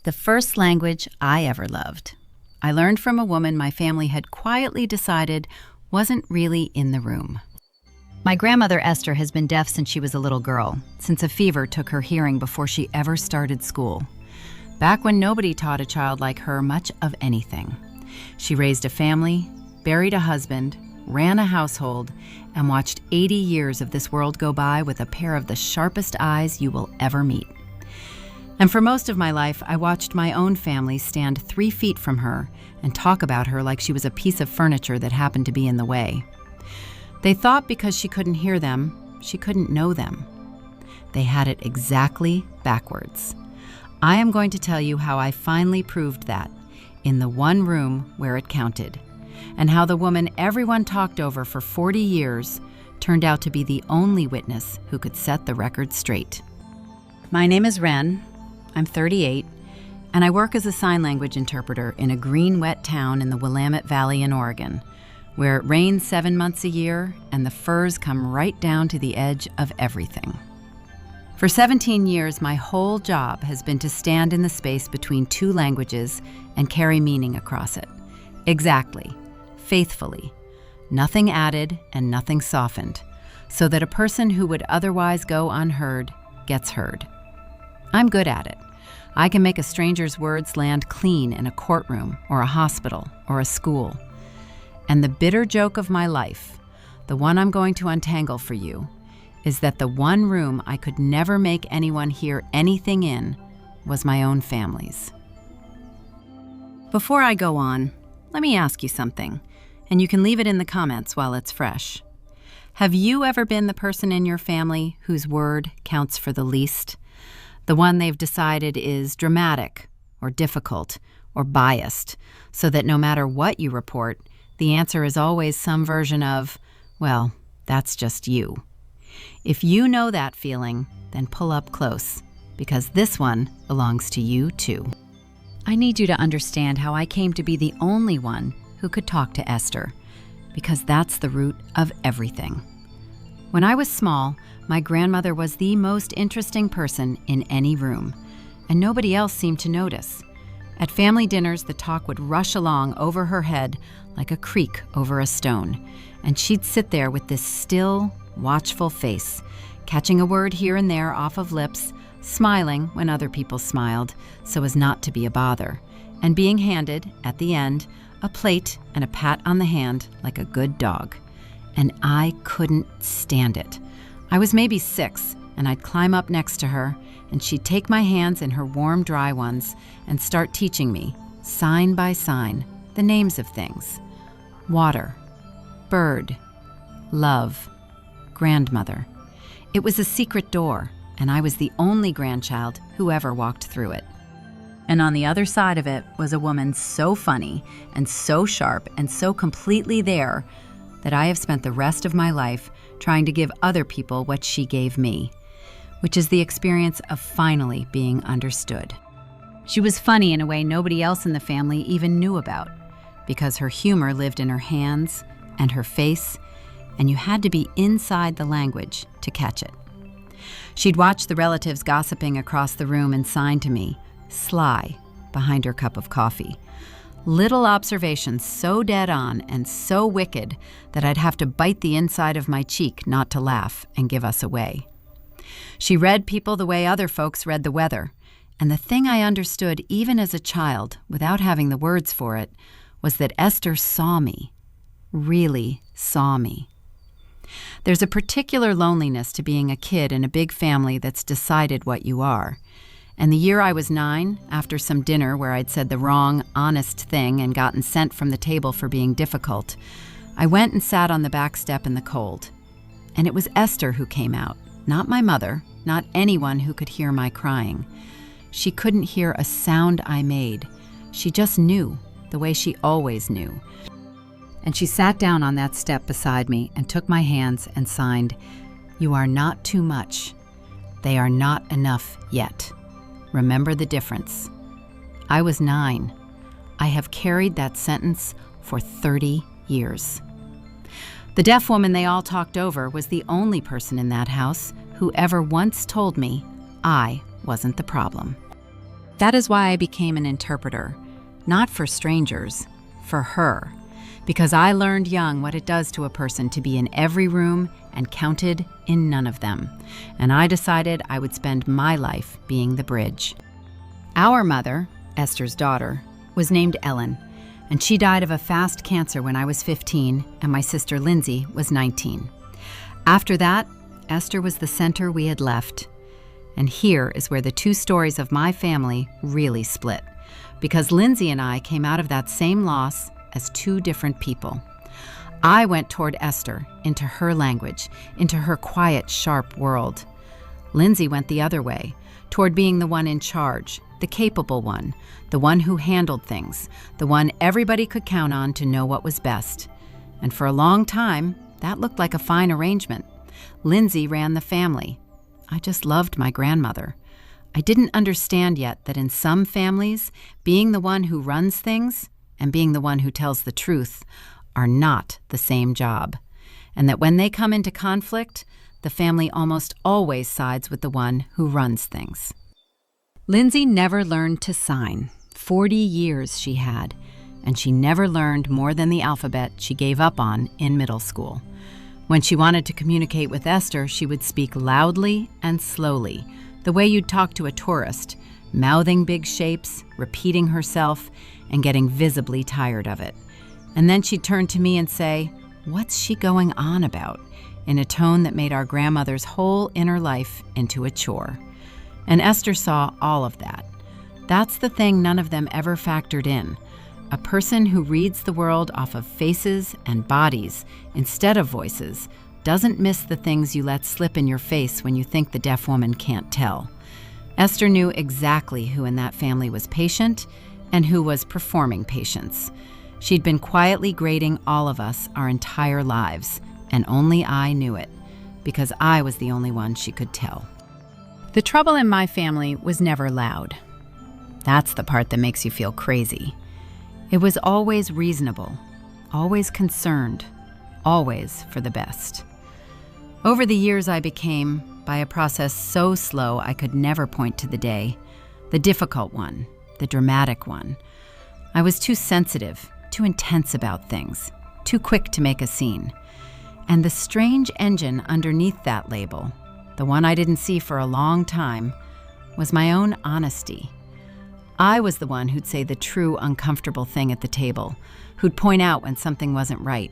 The first language I ever loved. I learned from a woman my family had quietly decided wasn't really in the room. My grandmother Esther has been deaf since she was a little girl, since a fever took her hearing before she ever started school. Back when nobody taught a child like her much of anything. She raised a family, buried a husband, ran a household, and watched 80 years of this world go by with a pair of the sharpest eyes you will ever meet. And for most of my life, I watched my own family stand 3 feet from her and talk about her like she was a piece of furniture that happened to be in the way. They thought because she couldn't hear them, she couldn't know them. They had it exactly backwards. I am going to tell you how I finally proved that in the one room where it counted, and how the woman everyone talked over for 40 years turned out to be the only witness who could set the record straight. My name is Wren. I'm 38, and I work as a sign language interpreter in a green, wet town in the Willamette Valley in Oregon, where it rains 7 months a year and the firs come right down to the edge of everything. For 17 years, my whole job has been to stand in the space between 2 languages and carry meaning across it. Exactly, faithfully, nothing added and nothing softened, so that a person who would otherwise go unheard gets heard. I'm good at it. I can make a stranger's words land clean in a courtroom or a hospital or a school. And the bitter joke of my life, the one I'm going to untangle for you, is that the one room I could never make anyone hear anything in was my own family's. Before I go on, let me ask you something, and you can leave it in the comments while it's fresh. Have you ever been the person in your family whose word counts for the least? The one they've decided is dramatic or difficult or biased, so that no matter what you report, the answer is always some version of, well, that's just you. If you know that feeling, then pull up close, because this one belongs to you too. I need you to understand how I came to be the only one who could talk to Esther, because that's the root of everything. When I was small, my grandmother was the most interesting person in any room, and nobody else seemed to notice. At family dinners, the talk would rush along over her head like a creek over a stone, and she'd sit there with this still, watchful face, catching a word here and there off of lips, smiling when other people smiled so as not to be a bother, and being handed, at the end, a plate and a pat on the hand like a good dog. And I couldn't stand it. I was maybe 6, and I'd climb up next to her, and she'd take my hands in her warm, dry ones and start teaching me, sign by sign, the names of things. Water, bird, love, grandmother. It was a secret door, and I was the only grandchild who ever walked through it. And on the other side of it was a woman so funny and so sharp and so completely there that I have spent the rest of my life trying to give other people what she gave me, which is the experience of finally being understood. She was funny in a way nobody else in the family even knew about, because her humor lived in her hands and her face, and you had to be inside the language to catch it. She'd watch the relatives gossiping across the room and sign to me, sly, behind her cup of coffee. Little observations so dead on and so wicked that I'd have to bite the inside of my cheek not to laugh and give us away. She read people the way other folks read the weather, and the thing I understood even as a child, without having the words for it, was that Esther saw me, really saw me. There's a particular loneliness to being a kid in a big family that's decided what you are. And the year I was 9, after some dinner where I'd said the wrong, honest thing and gotten sent from the table for being difficult, I went and sat on the back step in the cold. And it was Esther who came out, not my mother, not anyone who could hear my crying. She couldn't hear a sound I made. She just knew, the way she always knew. And she sat down on that step beside me and took my hands and signed, "You are not too much. They are not enough yet. Remember the difference." I was 9. I have carried that sentence for 30 years. The deaf woman they all talked over was the only person in that house who ever once told me I wasn't the problem. That is why I became an interpreter, not for strangers, for her, because I learned young what it does to a person to be in every room and counted in none of them, and I decided I would spend my life being the bridge. Our mother, Esther's daughter, was named Ellen, and she died of a fast cancer when I was 15 and my sister Lindsay was 19. After that, Esther was the center we had left. And here is where the two stories of my family really split, because Lindsay and I came out of that same loss as two different people. I went toward Esther, into her language, into her quiet, sharp world. Lindsay went the other way, toward being the one in charge, the capable one, the one who handled things, the one everybody could count on to know what was best. And for a long time, that looked like a fine arrangement. Lindsay ran the family. I just loved my grandmother. I didn't understand yet that in some families, being the one who runs things and being the one who tells the truth are not the same job, and that when they come into conflict, the family almost always sides with the one who runs things. Lindsay never learned to sign. 40 years she had, and she never learned more than the alphabet she gave up on in middle school. When she wanted to communicate with Esther, she would speak loudly and slowly, the way you'd talk to a tourist, mouthing big shapes, repeating herself, and getting visibly tired of it. And then she'd turn to me and say, "What's she going on about?" in a tone that made our grandmother's whole inner life into a chore. And Esther saw all of that. That's the thing none of them ever factored in. A person who reads the world off of faces and bodies instead of voices doesn't miss the things you let slip in your face when you think the deaf woman can't tell. Esther knew exactly who in that family was patient and who was performing patience. She'd been quietly grading all of us our entire lives, and only I knew it, because I was the only one she could tell. The trouble in my family was never loud. That's the part that makes you feel crazy. It was always reasonable, always concerned, always for the best. Over the years I became, by a process so slow I could never point to the day, the difficult one, the dramatic one. I was too sensitive, too intense about things, too quick to make a scene. And the strange engine underneath that label, the one I didn't see for a long time, was my own honesty. I was the one who'd say the true uncomfortable thing at the table, who'd point out when something wasn't right.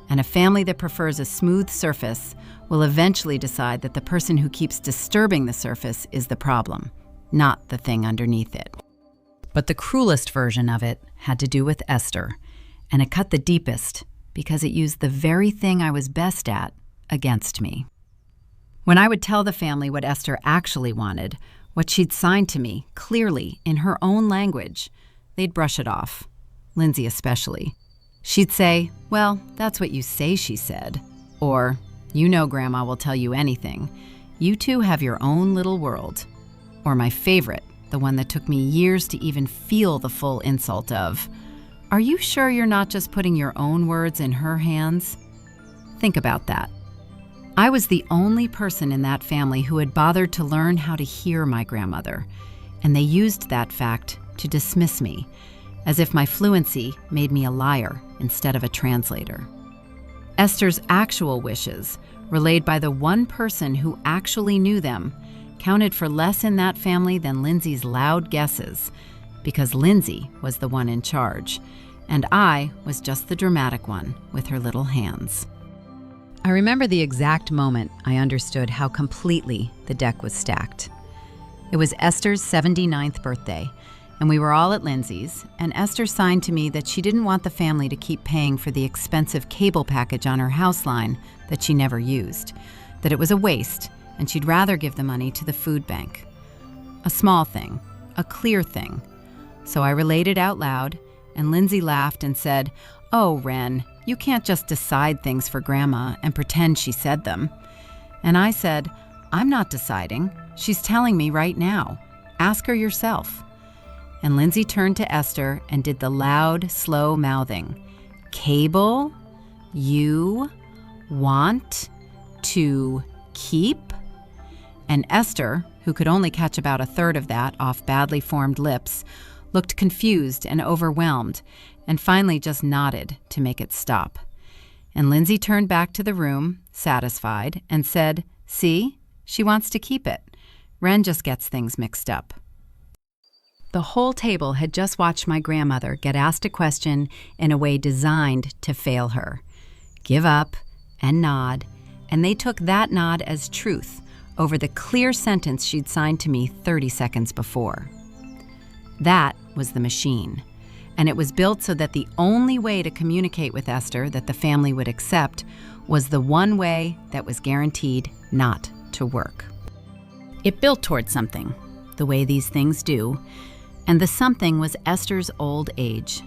And a family that prefers a smooth surface will eventually decide that the person who keeps disturbing the surface is the problem, not the thing underneath it. But the cruelest version of it had to do with Esther, and it cut the deepest because it used the very thing I was best at against me. When I would tell the family what Esther actually wanted, what she'd signed to me, clearly, in her own language, they'd brush it off, Lindsay especially. She'd say, "Well, that's what you say she said." Or, "You know Grandma will tell you anything. You two have your own little world." Or my favorite, the one that took me years to even feel the full insult of, "Are you sure you're not just putting your own words in her hands?" Think about that. I was the only person in that family who had bothered to learn how to hear my grandmother, and they used that fact to dismiss me, as if my fluency made me a liar instead of a translator. Esther's actual wishes, relayed by the one person who actually knew them, counted for less in that family than Lindsay's loud guesses, because Lindsay was the one in charge, and I was just the dramatic one with her little hands. I remember the exact moment I understood how completely the deck was stacked. It was Esther's 79th birthday, and we were all at Lindsay's, and Esther signed to me that she didn't want the family to keep paying for the expensive cable package on her house line that she never used, that it was a waste, and she'd rather give the money to the food bank. A small thing, a clear thing. So I relayed it out loud, and Lindsay laughed and said, "Oh, Wren, you can't just decide things for Grandma and pretend she said them." And I said, "I'm not deciding. She's telling me right now. Ask her yourself." And Lindsay turned to Esther and did the loud, slow mouthing. "Cable? You want to keep?" And Esther, who could only catch about a third of that off badly formed lips, looked confused and overwhelmed, and finally just nodded to make it stop. And Lindsay turned back to the room, satisfied, and said, "See, she wants to keep it. Wren just gets things mixed up." The whole table had just watched my grandmother get asked a question in a way designed to fail her. Give up and nod, and they took that nod as truth over the clear sentence she'd signed to me 30 seconds before. That was the machine, and it was built so that the only way to communicate with Esther that the family would accept was the one way that was guaranteed not to work. It built toward something, the way these things do, and the something was Esther's old age.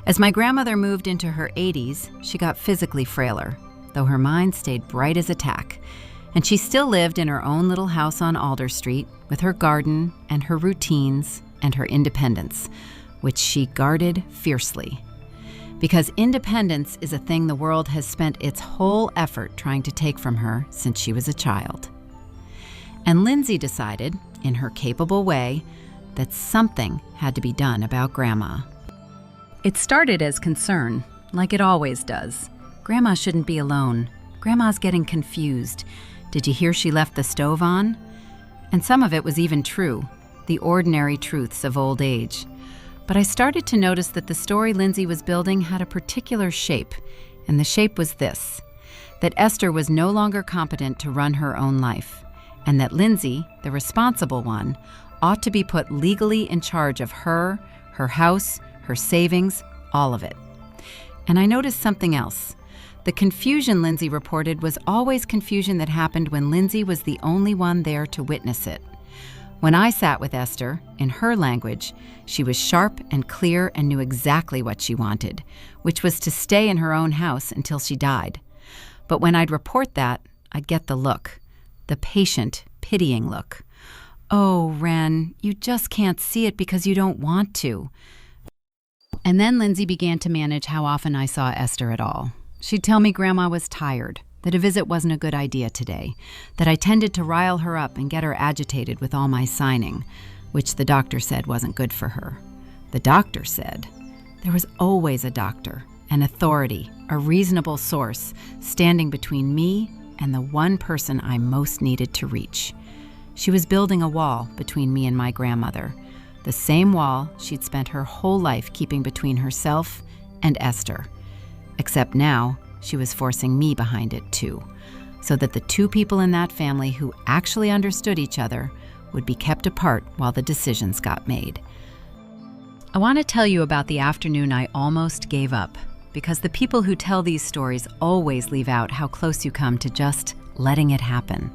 As my grandmother moved into her 80s, she got physically frailer, though her mind stayed bright as a tack, and she still lived in her own little house on Alder Street with her garden and her routines and her independence, which she guarded fiercely. Because independence is a thing the world has spent its whole effort trying to take from her since she was a child. And Lindsay decided, in her capable way, that something had to be done about Grandma. It started as concern, like it always does. Grandma shouldn't be alone. Grandma's getting confused. Did you hear she left the stove on? And some of it was even true, the ordinary truths of old age. But I started to notice that the story Lindsay was building had a particular shape, and the shape was this: that Esther was no longer competent to run her own life, and that Lindsay, the responsible one, ought to be put legally in charge of her house, her savings, all of it. And I noticed something else. The confusion Lindsay reported was always confusion that happened when Lindsay was the only one there to witness it. When I sat with Esther, in her language, she was sharp and clear and knew exactly what she wanted, which was to stay in her own house until she died. But when I'd report that, I'd get the look, the patient, pitying look. "Oh, Wren, you just can't see it because you don't want to." And then Lindsay began to manage how often I saw Esther at all. She'd tell me Grandma was tired, that a visit wasn't a good idea today, that I tended to rile her up and get her agitated with all my signing, which the doctor said wasn't good for her. The doctor said. There was always a doctor, an authority, a reasonable source, standing between me and the one person I most needed to reach. She was building a wall between me and my grandmother, the same wall she'd spent her whole life keeping between herself and Esther. Except now, she was forcing me behind it too, so that the two people in that family who actually understood each other would be kept apart while the decisions got made. I want to tell you about the afternoon I almost gave up, because the people who tell these stories always leave out how close you come to just letting it happen.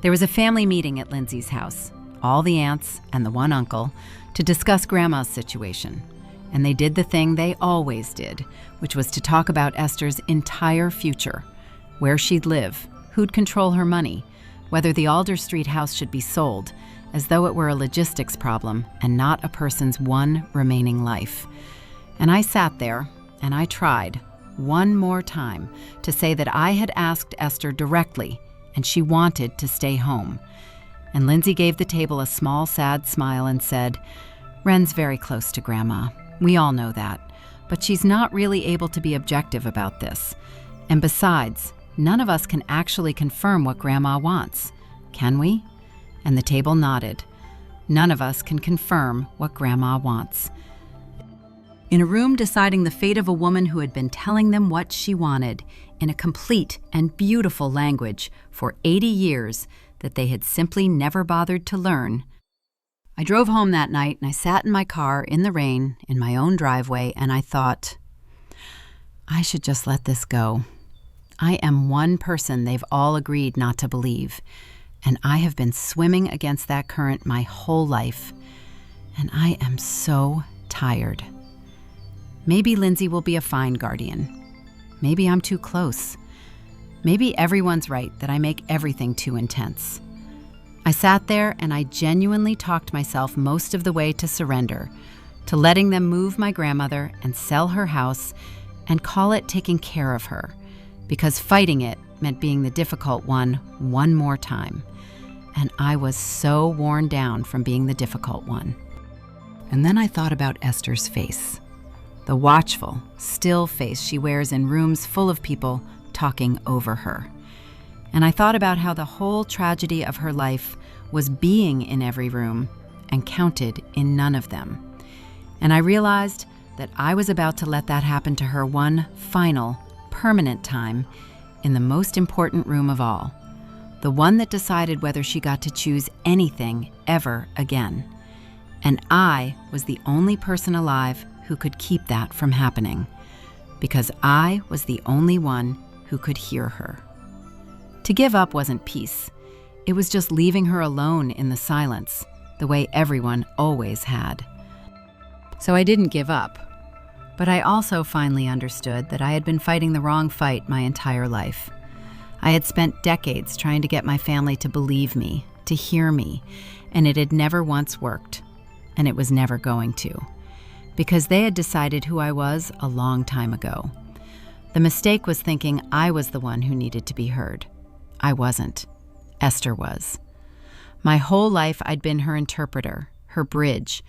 There was a family meeting at Lindsay's house, all the aunts and the one uncle, to discuss Grandma's situation. And they did the thing they always did, which was to talk about Esther's entire future, where she'd live, who'd control her money, whether the Alder Street house should be sold, as though it were a logistics problem and not a person's one remaining life. And I sat there, and I tried, one more time, to say that I had asked Esther directly, and she wanted to stay home. And Lindsay gave the table a small, sad smile and said, "Wren's very close to Grandma. We all know that. But she's not really able to be objective about this. And besides, none of us can actually confirm what Grandma wants. Can we?" And the table nodded. None of us can confirm what Grandma wants. In a room deciding the fate of a woman who had been telling them what she wanted, in a complete and beautiful language, for 80 years that they had simply never bothered to learn. I drove home that night and I sat in my car in the rain in my own driveway and I thought, I should just let this go. I am one person they've all agreed not to believe, and I have been swimming against that current my whole life, and I am so tired. Maybe Lindsay will be a fine guardian. Maybe I'm too close. Maybe everyone's right that I make everything too intense. I sat there and I genuinely talked myself most of the way to surrender, to letting them move my grandmother and sell her house and call it taking care of her, because fighting it meant being the difficult one more time. and I was so worn down from being the difficult one. And then I thought about Esther's face, the watchful, still face she wears in rooms full of people talking over her. And I thought about how the whole tragedy of her life was being in every room and counted in none of them. And I realized that I was about to let that happen to her one final, permanent time in the most important room of all, the one that decided whether she got to choose anything ever again. And I was the only person alive who could keep that from happening, because I was the only one who could hear her. To give up wasn't peace. It was just leaving her alone in the silence, the way everyone always had. So I didn't give up, but I also finally understood that I had been fighting the wrong fight my entire life. I had spent decades trying to get my family to believe me, to hear me, and it had never once worked, and it was never going to, because they had decided who I was a long time ago. The mistake was thinking I was the one who needed to be heard. I wasn't. Esther was. My whole life I'd been her interpreter, her bridge,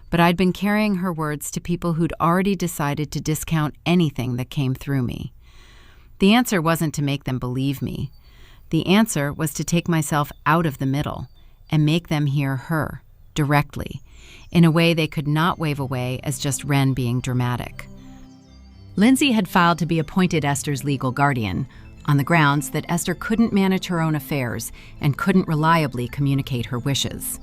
but I'd been carrying her words to people who'd already decided to discount anything that came through me. The answer wasn't to make them believe me. The answer was to take myself out of the middle and make them hear her, directly, in a way they could not wave away as just Wren being dramatic. Lindsay had filed to be appointed Esther's legal guardian, on the grounds that Esther couldn't manage her own affairs and couldn't reliably communicate her wishes.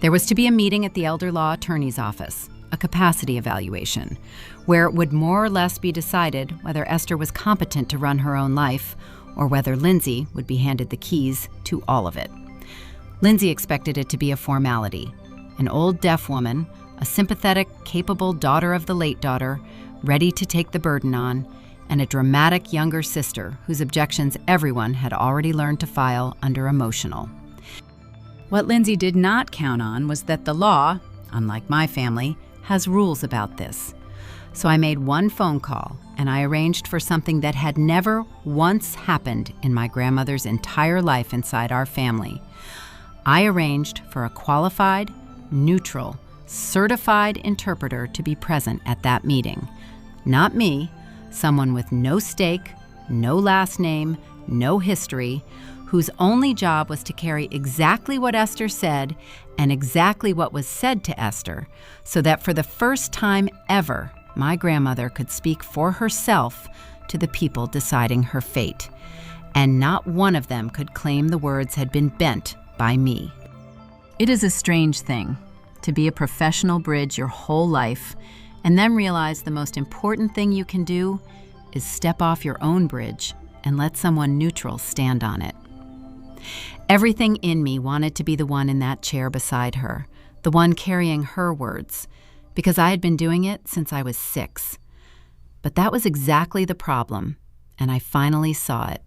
There was to be a meeting at the elder law attorney's office, a capacity evaluation, where it would more or less be decided whether Esther was competent to run her own life or whether Lindsay would be handed the keys to all of it. Lindsay expected it to be a formality. An old deaf woman, a sympathetic, capable daughter of the late daughter, ready to take the burden on, and a dramatic younger sister whose objections everyone had already learned to file under emotional. What Lindsay did not count on was that the law, unlike my family, has rules about this. So I made one phone call, and I arranged for something that had never once happened in my grandmother's entire life inside our family. I arranged for a qualified, neutral, certified interpreter to be present at that meeting. Not me, someone with no stake, no last name, no history, whose only job was to carry exactly what Esther said and exactly what was said to Esther, so that for the first time ever, my grandmother could speak for herself to the people deciding her fate. And not one of them could claim the words had been bent by me. It is a strange thing to be a professional bridge your whole life and then realize the most important thing you can do is step off your own bridge and let someone neutral stand on it. Everything in me wanted to be the one in that chair beside her, the one carrying her words, because I had been doing it since I was 6. But that was exactly the problem, and I finally saw it.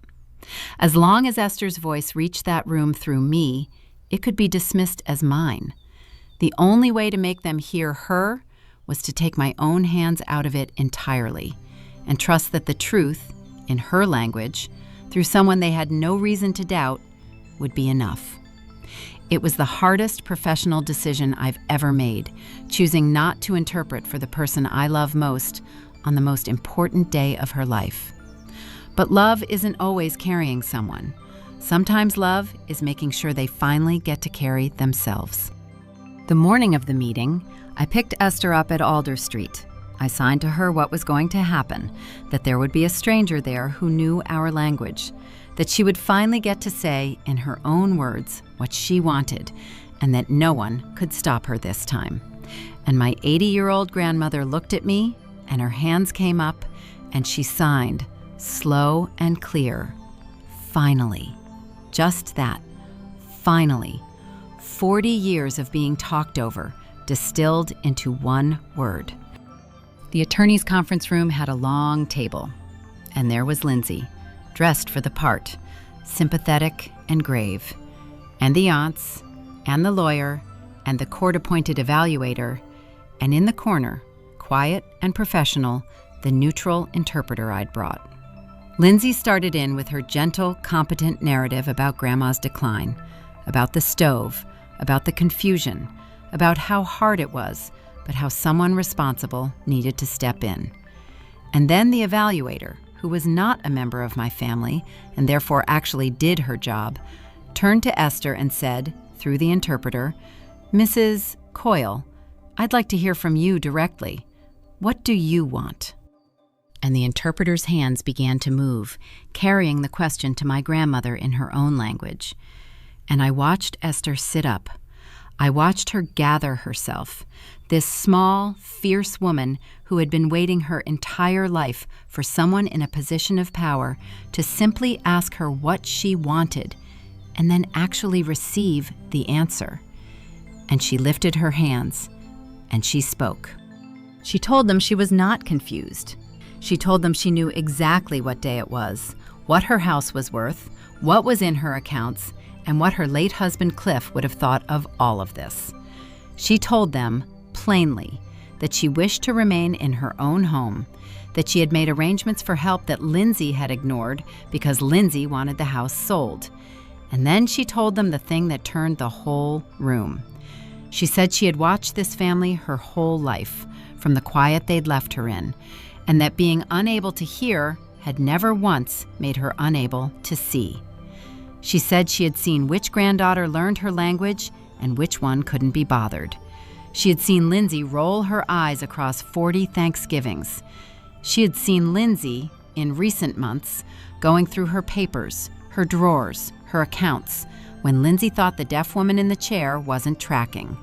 As long as Esther's voice reached that room through me, it could be dismissed as mine. The only way to make them hear her was to take my own hands out of it entirely and trust that the truth, in her language, through someone they had no reason to doubt, would be enough. It was the hardest professional decision I've ever made, choosing not to interpret for the person I love most on the most important day of her life. But love isn't always carrying someone. Sometimes love is making sure they finally get to carry themselves. The morning of the meeting, I picked Esther up at Alder Street. I signed to her what was going to happen, that there would be a stranger there who knew our language, that she would finally get to say, in her own words, what she wanted, and that no one could stop her this time. And my 80-year-old grandmother looked at me, and her hands came up, and she signed, slow and clear, finally. Just that, finally. 40 years of being talked over, distilled into one word. The attorney's conference room had a long table, and there was Lindsay, dressed for the part, sympathetic and grave, and the aunts, and the lawyer, and the court-appointed evaluator, and in the corner, quiet and professional, the neutral interpreter I'd brought. Lindsay started in with her gentle, competent narrative about Grandma's decline, about the stove, about the confusion, about how hard it was, but how someone responsible needed to step in. And then the evaluator, who was not a member of my family and therefore actually did her job, turned to Esther and said, through the interpreter, "Mrs. Coyle, I'd like to hear from you directly. What do you want?" And the interpreter's hands began to move, carrying the question to my grandmother in her own language. And I watched Esther sit up. I watched her gather herself, this small, fierce woman who had been waiting her entire life for someone in a position of power to simply ask her what she wanted, and then actually receive the answer. And she lifted her hands, and she spoke. She told them she was not confused. She told them she knew exactly what day it was, what her house was worth, what was in her accounts, and what her late husband Cliff would have thought of all of this. She told them, plainly, that she wished to remain in her own home, that she had made arrangements for help that Lindsay had ignored because Lindsay wanted the house sold. And then she told them the thing that turned the whole room. She said she had watched this family her whole life, from the quiet they'd left her in, and that being unable to hear had never once made her unable to see. She said she had seen which granddaughter learned her language and which one couldn't be bothered. She had seen Lindsay roll her eyes across 40 Thanksgivings. She had seen Lindsay, in recent months, going through her papers, her drawers, her accounts, when Lindsay thought the deaf woman in the chair wasn't tracking.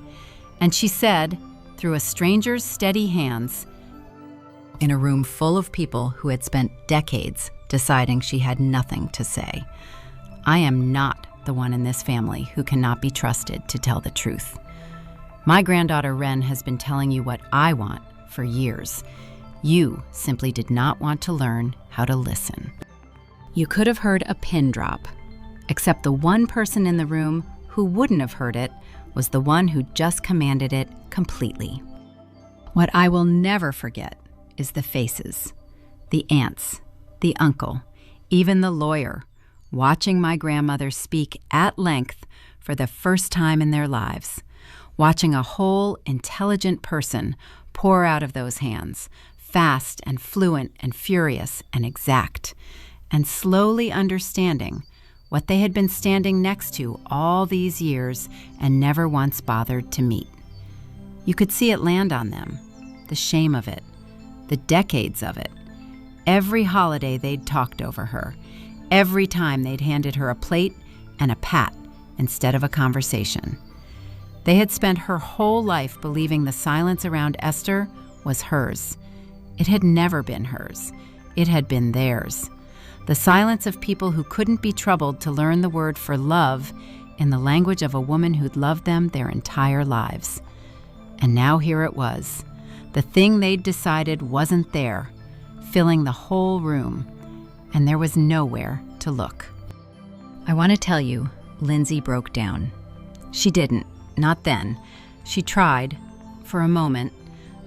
And she said, through a stranger's steady hands, in a room full of people who had spent decades deciding she had nothing to say, "I am not the one in this family who cannot be trusted to tell the truth. My granddaughter Wren has been telling you what I want for years. You simply did not want to learn how to listen." You could have heard a pin drop, except the one person in the room who wouldn't have heard it was the one who just commanded it completely. What I will never forget is the faces, the aunts, the uncle, even the lawyer, watching my grandmother speak at length for the first time in their lives, watching a whole intelligent person pour out of those hands, fast and fluent and furious and exact, and slowly understanding what they had been standing next to all these years and never once bothered to meet. You could see it land on them, the shame of it, the decades of it. Every holiday they'd talked over her, every time they'd handed her a plate and a pat instead of a conversation. They had spent her whole life believing the silence around Esther was hers. It had never been hers. It had been theirs. The silence of people who couldn't be troubled to learn the word for love in the language of a woman who'd loved them their entire lives. And now here it was. The thing they'd decided wasn't there, filling the whole room, and there was nowhere to look. I want to tell you, Lindsay broke down. She didn't, not then. She tried, for a moment,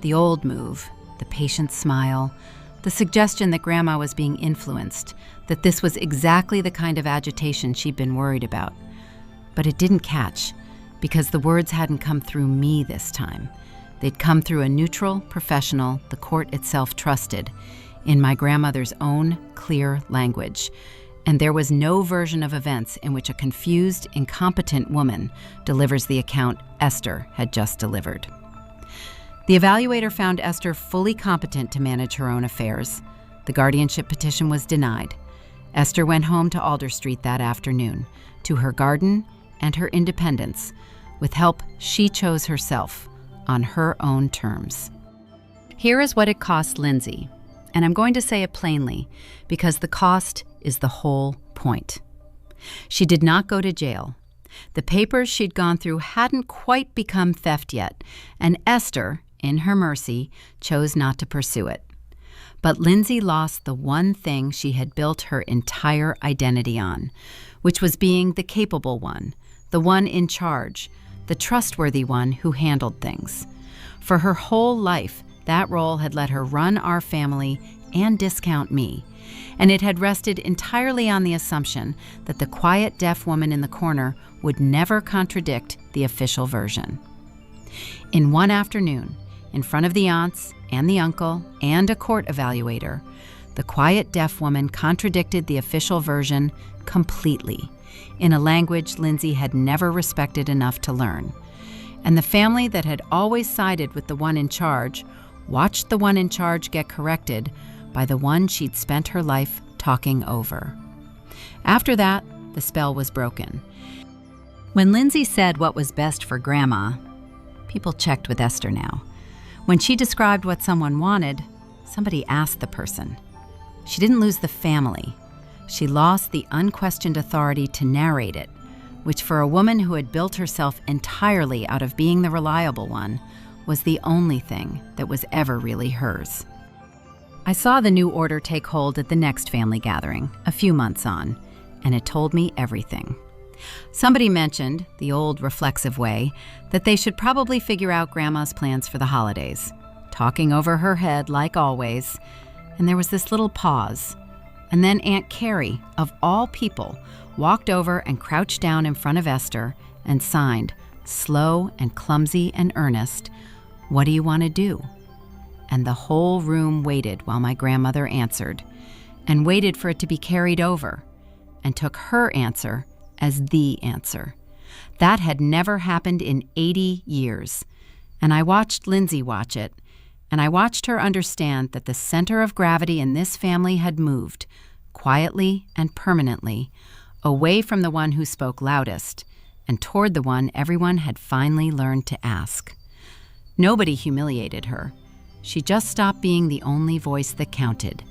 the old move, the patient smile, the suggestion that Grandma was being influenced, that this was exactly the kind of agitation she'd been worried about. But it didn't catch, because the words hadn't come through me this time. They'd come through a neutral professional the court itself trusted, in my grandmother's own clear language. And there was no version of events in which a confused, incompetent woman delivers the account Esther had just delivered. The evaluator found Esther fully competent to manage her own affairs. The guardianship petition was denied. Esther went home to Alder Street that afternoon, to her garden and her independence, with help she chose herself, on her own terms. Here is what it cost Lindsay, and I'm going to say it plainly, because the cost is the whole point. She did not go to jail. The papers she'd gone through hadn't quite become theft yet, and Esther, in her mercy, chose not to pursue it. But Lindsay lost the one thing she had built her entire identity on, which was being the capable one, the one in charge, the trustworthy one who handled things. For her whole life, that role had let her run our family and discount me, and it had rested entirely on the assumption that the quiet deaf woman in the corner would never contradict the official version. In one afternoon, in front of the aunts and the uncle and a court evaluator, the quiet deaf woman contradicted the official version completely, in a language Lindsay had never respected enough to learn. And the family that had always sided with the one in charge watched the one in charge get corrected by the one she'd spent her life talking over. After that, the spell was broken. When Lindsay said what was best for Grandma, people checked with Esther now. When she described what someone wanted, somebody asked the person. She didn't lose the family. She lost the unquestioned authority to narrate it, which for a woman who had built herself entirely out of being the reliable one, was the only thing that was ever really hers. I saw the new order take hold at the next family gathering, a few months on, and it told me everything. Somebody mentioned, the old reflexive way, that they should probably figure out Grandma's plans for the holidays, talking over her head like always, and there was this little pause. And then Aunt Carrie, of all people, walked over and crouched down in front of Esther and signed, slow and clumsy and earnest, "What do you want to do?" And the whole room waited while my grandmother answered, and waited for it to be carried over, and took her answer as the answer. That had never happened in 80 years. And I watched Lindsay watch it, and I watched her understand that the center of gravity in this family had moved, quietly and permanently, away from the one who spoke loudest, and toward the one everyone had finally learned to ask. Nobody humiliated her. She just stopped being the only voice that counted.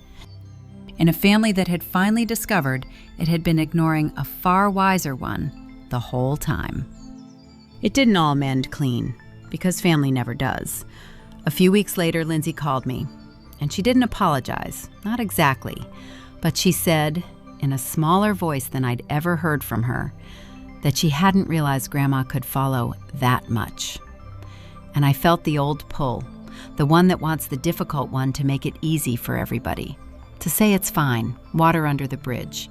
In a family that had finally discovered it had been ignoring a far wiser one the whole time. It didn't all mend clean, because family never does. A few weeks later, Lindsay called me, and she didn't apologize, not exactly, but she said, in a smaller voice than I'd ever heard from her, that she hadn't realized Grandma could follow that much. And I felt the old pull, the one that wants the difficult one to make it easy for everybody, to say it's fine, water under the bridge.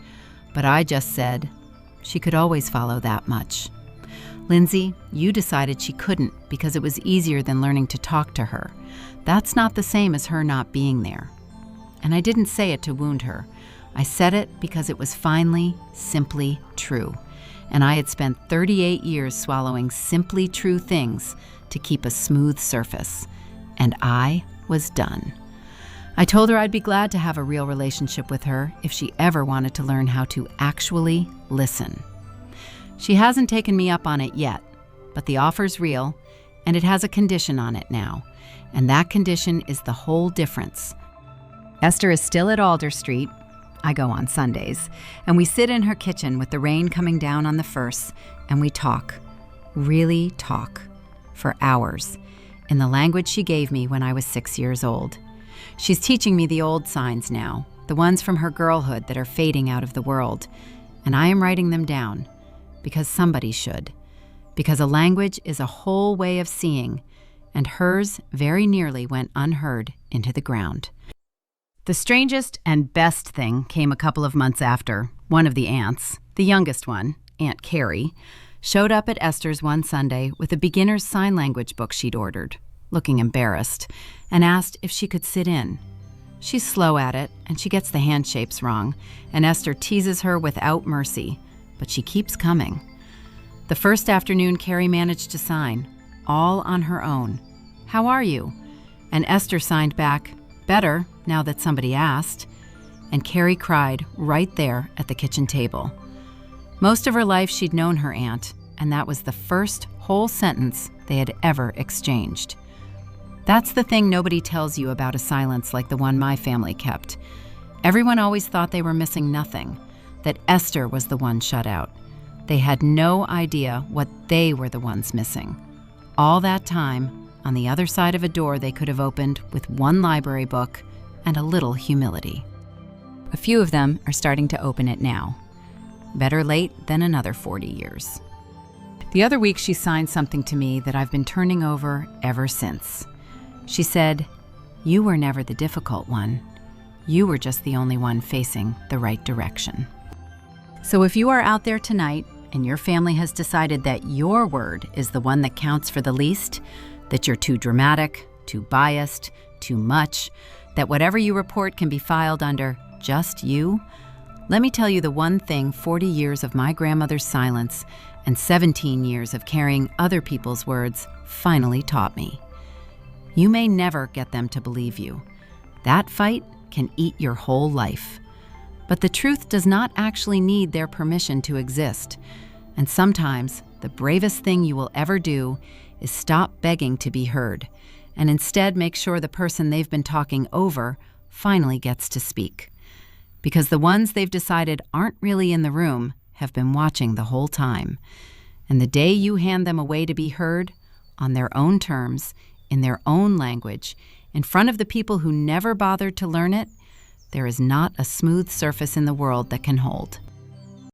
But I just said, she could always follow that much. Lindsay, you decided she couldn't because it was easier than learning to talk to her. That's not the same as her not being there. And I didn't say it to wound her. I said it because it was finally, simply true. And I had spent 38 years swallowing simply true things to keep a smooth surface. And I was done. I told her I'd be glad to have a real relationship with her if she ever wanted to learn how to actually listen. She hasn't taken me up on it yet, but the offer's real, and it has a condition on it now, and that condition is the whole difference. Esther is still at Alder Street. I go on Sundays, and we sit in her kitchen with the rain coming down on the first, and we talk, really talk, for hours, in the language she gave me when I was 6 years old. She's teaching me the old signs now, the ones from her girlhood that are fading out of the world, and I am writing them down, because somebody should, because a language is a whole way of seeing, and hers very nearly went unheard into the ground. The strangest and best thing came a couple of months after. One of the aunts, the youngest one, Aunt Carrie, showed up at Esther's one Sunday with a beginner's sign language book she'd ordered, looking embarrassed, and asked if she could sit in. She's slow at it, and she gets the hand shapes wrong, and Esther teases her without mercy, but she keeps coming. The first afternoon, Carrie managed to sign, all on her own. "How are you?" And Esther signed back, "Better, now that somebody asked." And Carrie cried right there at the kitchen table. Most of her life she'd known her aunt, and that was the first whole sentence they had ever exchanged. That's the thing nobody tells you about a silence like the one my family kept. Everyone always thought they were missing nothing, that Esther was the one shut out. They had no idea what they were the ones missing. All that time, on the other side of a door they could have opened with one library book and a little humility. A few of them are starting to open it now. Better late than another 40 years. The other week she signed something to me that I've been turning over ever since. She said, "You were never the difficult one. You were just the only one facing the right direction. So if you are out there tonight and your family has decided that your word is the one that counts for the least, that you're too dramatic, too biased, too much, that whatever you report can be filed under just you, let me tell you the one thing 40 years of my grandmother's silence and 17 years of carrying other people's words finally taught me. You may never get them to believe you. That fight can eat your whole life. But the truth does not actually need their permission to exist. And sometimes the bravest thing you will ever do is stop begging to be heard, and instead make sure the person they've been talking over finally gets to speak. Because the ones they've decided aren't really in the room have been watching the whole time. And the day you hand them a way to be heard, on their own terms, in their own language, in front of the people who never bothered to learn it, there is not a smooth surface in the world that can hold.